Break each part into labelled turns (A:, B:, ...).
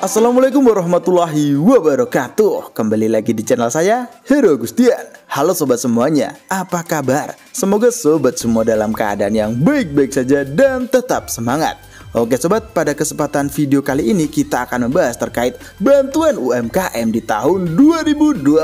A: Assalamualaikum warahmatullahi wabarakatuh. Kembali lagi di channel saya, Heru Agustian. Halo sobat semuanya, apa kabar? Semoga sobat semua dalam keadaan yang baik-baik saja dan tetap semangat. Oke sobat, pada kesempatan video kali ini kita akan membahas terkait bantuan UMKM di tahun 2021,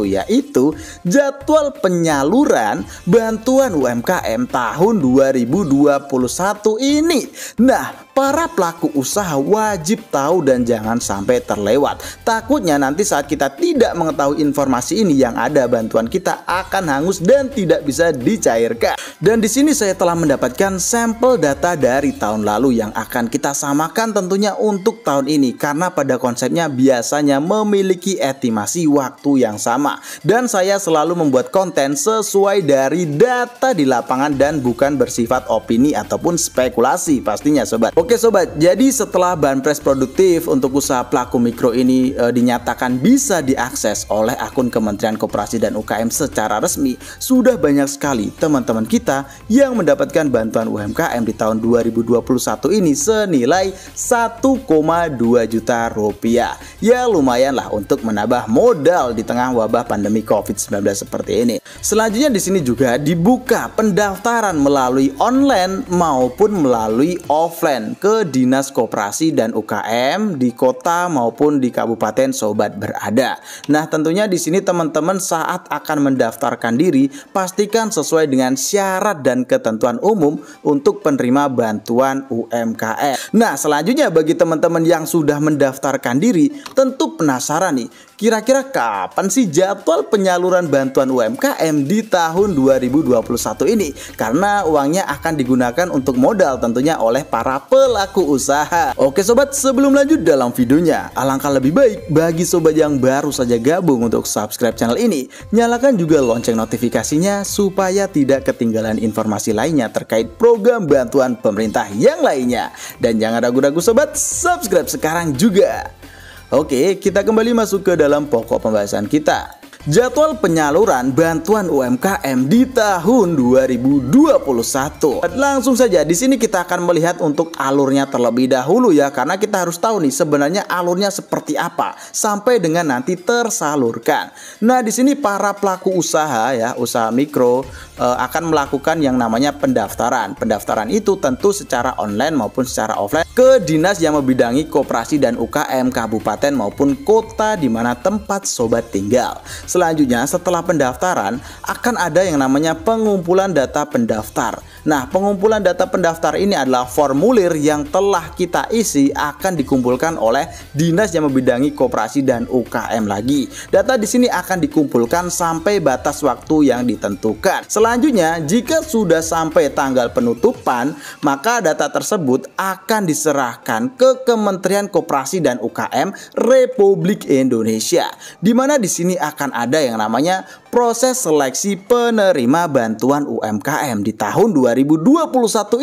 A: yaitu jadwal penyaluran bantuan UMKM tahun 2021 ini. Nah, para pelaku usaha wajib tahu dan jangan sampai terlewat. Takutnya nanti saat kita tidak mengetahui informasi ini, yang ada bantuan kita akan hangus dan tidak bisa dicairkan. Dan di sini saya telah mendapatkan sampel data dari tahun lalu yang akan kita samakan tentunya untuk tahun ini, karena pada konsepnya biasanya memiliki estimasi waktu yang sama. Dan saya selalu membuat konten sesuai dari data di lapangan dan bukan bersifat opini ataupun spekulasi pastinya sobat. Oke sobat, jadi setelah Banpres produktif untuk usaha pelaku mikro ini dinyatakan bisa diakses oleh akun Kementerian Koperasi dan UKM secara resmi, sudah banyak sekali teman-teman kita yang mendapatkan bantuan UMKM di tahun 2021 ini senilai 1,2 juta rupiah. Ya lumayan lah untuk menambah modal di tengah wabah pandemi COVID-19 seperti ini. Selanjutnya di sini juga dibuka pendaftaran melalui online maupun melalui offline ke Dinas Koperasi dan UKM di kota maupun di kabupaten sobat berada. Nah, tentunya di sini teman-teman saat akan mendaftarkan diri pastikan sesuai dengan syarat dan ketentuan umum untuk penerima bantuan UMKM. Nah, selanjutnya bagi teman-teman yang sudah mendaftarkan diri tentu penasaran nih, kira-kira kapan sih jadwal penyaluran bantuan UMKM di tahun 2021 ini? Karena uangnya akan digunakan untuk modal tentunya oleh para pelaku usaha. Oke sobat, sebelum lanjut dalam videonya, alangkah lebih baik bagi sobat yang baru saja gabung untuk subscribe channel ini, nyalakan juga lonceng notifikasinya supaya tidak ketinggalan informasi lainnya terkait program bantuan pemerintah yang lainnya. Dan jangan ragu-ragu sobat, subscribe sekarang juga. Oke, kita kembali masuk ke dalam pokok pembahasan kita. Jadwal penyaluran bantuan UMKM di tahun 2021. Langsung saja di sini kita akan melihat untuk alurnya terlebih dahulu ya, karena kita harus tahu nih sebenarnya alurnya seperti apa sampai dengan nanti tersalurkan. Nah, di sini para pelaku usaha ya, usaha mikro akan melakukan yang namanya pendaftaran. Pendaftaran itu tentu secara online maupun secara offline ke dinas yang membidangi koperasi dan UKM kabupaten maupun kota di mana tempat sobat tinggal. Selanjutnya setelah pendaftaran akan ada yang namanya pengumpulan data pendaftar. Nah, pengumpulan data pendaftar ini adalah formulir yang telah kita isi akan dikumpulkan oleh dinas yang membidangi koperasi dan UKM lagi. Data di sini akan dikumpulkan sampai batas waktu yang ditentukan. Selanjutnya, jika sudah sampai tanggal penutupan, maka data tersebut akan diserahkan ke Kementerian Koperasi dan UKM Republik Indonesia, di mana di sini akan ada yang namanya proses seleksi penerima bantuan UMKM di tahun 2021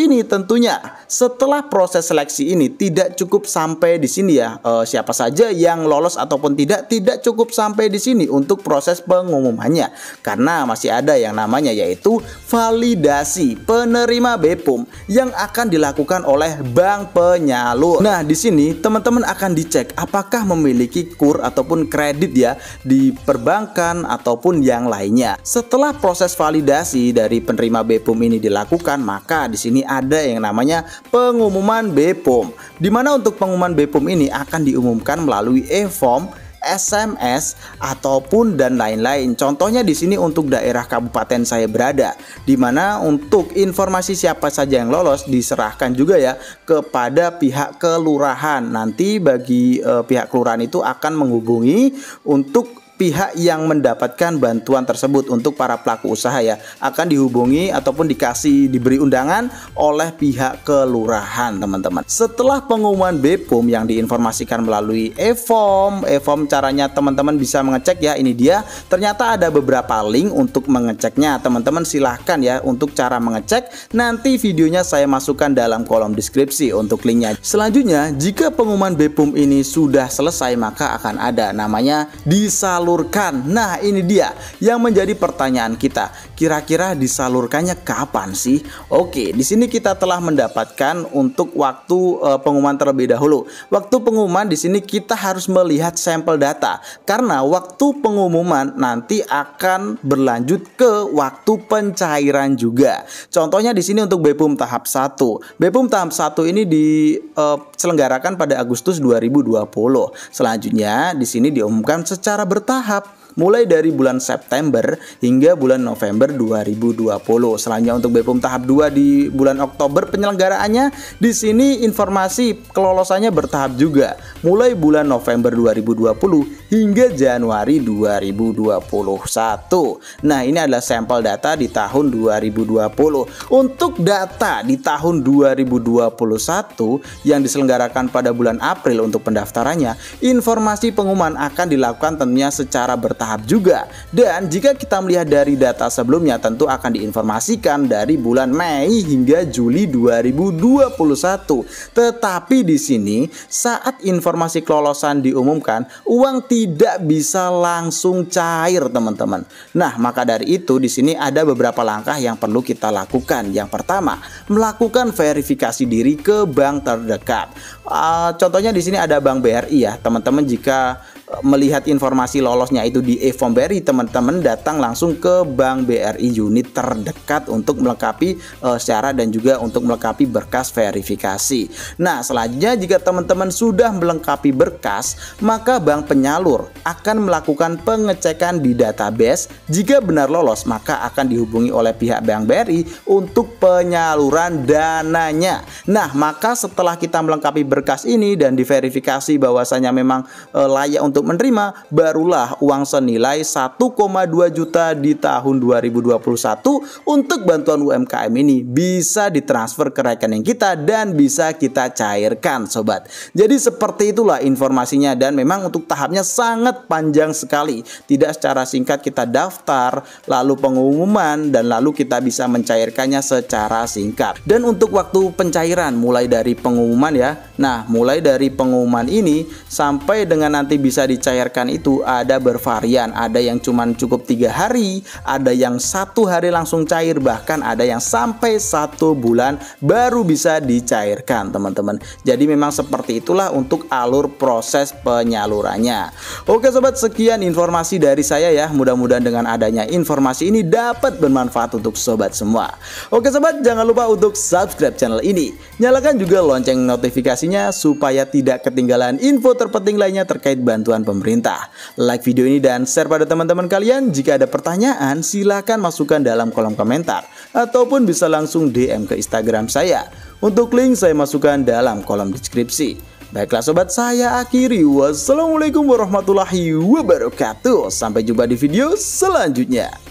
A: ini tentunya. Setelah proses seleksi ini tidak cukup sampai di sini ya, siapa saja yang lolos ataupun tidak cukup sampai di sini untuk proses pengumumannya, karena masih ada yang namanya yaitu validasi penerima BPUM yang akan dilakukan oleh bank penyalur. Nah, di sini teman-teman akan dicek apakah memiliki KUR ataupun kredit ya di perbankan ataupun yang lainnya. Setelah proses validasi dari penerima BPUM ini dilakukan, maka di sini ada yang namanya pengumuman BPUM, di mana untuk pengumuman BPUM ini akan diumumkan melalui e-form, SMS ataupun dan lain-lain. Contohnya di sini untuk daerah kabupaten saya berada, di mana untuk informasi siapa saja yang lolos diserahkan juga ya kepada pihak kelurahan. Nanti bagi pihak kelurahan itu akan menghubungi untuk pihak yang mendapatkan bantuan tersebut. Untuk para pelaku usaha ya akan dihubungi ataupun diberi undangan oleh pihak kelurahan teman-teman. Setelah pengumuman BPUM yang diinformasikan melalui e-form caranya teman-teman bisa mengecek ya, ini dia. Ternyata ada beberapa link untuk mengeceknya, teman-teman silahkan ya untuk cara mengecek, nanti videonya saya masukkan dalam kolom deskripsi untuk linknya. Selanjutnya, jika pengumuman BPUM ini sudah selesai, maka akan ada namanya disalurkan disalurkan. Nah, ini dia yang menjadi pertanyaan kita. Kira-kira disalurkannya kapan sih? Oke, di sini kita telah mendapatkan untuk waktu pengumuman terlebih dahulu. Waktu pengumuman di sini kita harus melihat sampel data karena waktu pengumuman nanti akan berlanjut ke waktu pencairan juga. Contohnya di sini untuk BEPUM tahap 1. BEPUM tahap 1 ini diselenggarakan pada Agustus 2020. Selanjutnya di sini diumumkan secara bertahap mulai dari bulan September hingga bulan November 2020. Selanjutnya untuk BEPUM tahap 2 di bulan Oktober penyelenggaraannya. Di sini informasi kelolosannya bertahap juga, mulai bulan November 2020 hingga Januari 2021. Nah, ini adalah sampel data di tahun 2020. Untuk data di tahun 2021 yang diselenggarakan pada bulan April untuk pendaftarannya, informasi pengumuman akan dilakukan tentunya secara bertahap juga. Dan jika kita melihat dari data sebelumnya, tentu akan diinformasikan dari bulan Mei hingga Juli 2021. Tetapi di sini saat informasi kelolosan diumumkan, uang tidak bisa langsung cair, teman-teman. Nah, maka dari itu di sini ada beberapa langkah yang perlu kita lakukan. Yang pertama, melakukan verifikasi diri ke bank terdekat. Contohnya di sini ada Bank BRI ya, teman-teman. Jika melihat informasi lolosnya itu di e-form BRI, teman-teman datang langsung ke Bank BRI unit terdekat untuk melengkapi syarat dan juga untuk melengkapi berkas verifikasi. Nah, selanjutnya jika teman-teman sudah melengkapi berkas, maka bank penyalur akan melakukan pengecekan di database. Jika benar lolos, maka akan dihubungi oleh pihak Bank BRI untuk penyaluran dananya. Nah, maka setelah kita melengkapi berkas ini dan diverifikasi bahwasanya memang layak untuk menerima, barulah uang senilai 1,2 juta di tahun 2021 untuk bantuan UMKM ini bisa ditransfer ke rekening kita dan bisa kita cairkan, sobat. Jadi seperti itulah informasinya, dan memang untuk tahapnya sangat panjang sekali. Tidak secara singkat kita daftar, lalu pengumuman, dan lalu kita bisa mencairkannya secara singkat. Dan untuk waktu pencairan mulai dari pengumuman ya. Nah, mulai dari pengumuman ini sampai dengan nanti bisa dicairkan itu ada bervarian. Ada yang cuman cukup 3 hari, ada yang 1 hari langsung cair, bahkan ada yang sampai 1 bulan baru bisa dicairkan, teman-teman. Jadi memang seperti itulah untuk alur proses penyalurannya. Oke sobat, sekian informasi dari saya ya. Mudah-mudahan dengan adanya informasi ini dapat bermanfaat untuk sobat semua. Oke sobat, jangan lupa untuk subscribe channel ini. Nyalakan juga lonceng notifikasinya supaya tidak ketinggalan info terpenting lainnya terkait bantuan pemerintah. Like video ini dan share pada teman-teman kalian. Jika ada pertanyaan, silahkan masukkan dalam kolom komentar ataupun bisa langsung DM ke Instagram saya. Untuk link saya masukkan dalam kolom deskripsi. Baiklah sobat, saya akhiri. Wassalamualaikum warahmatullahi wabarakatuh. Sampai jumpa di video selanjutnya.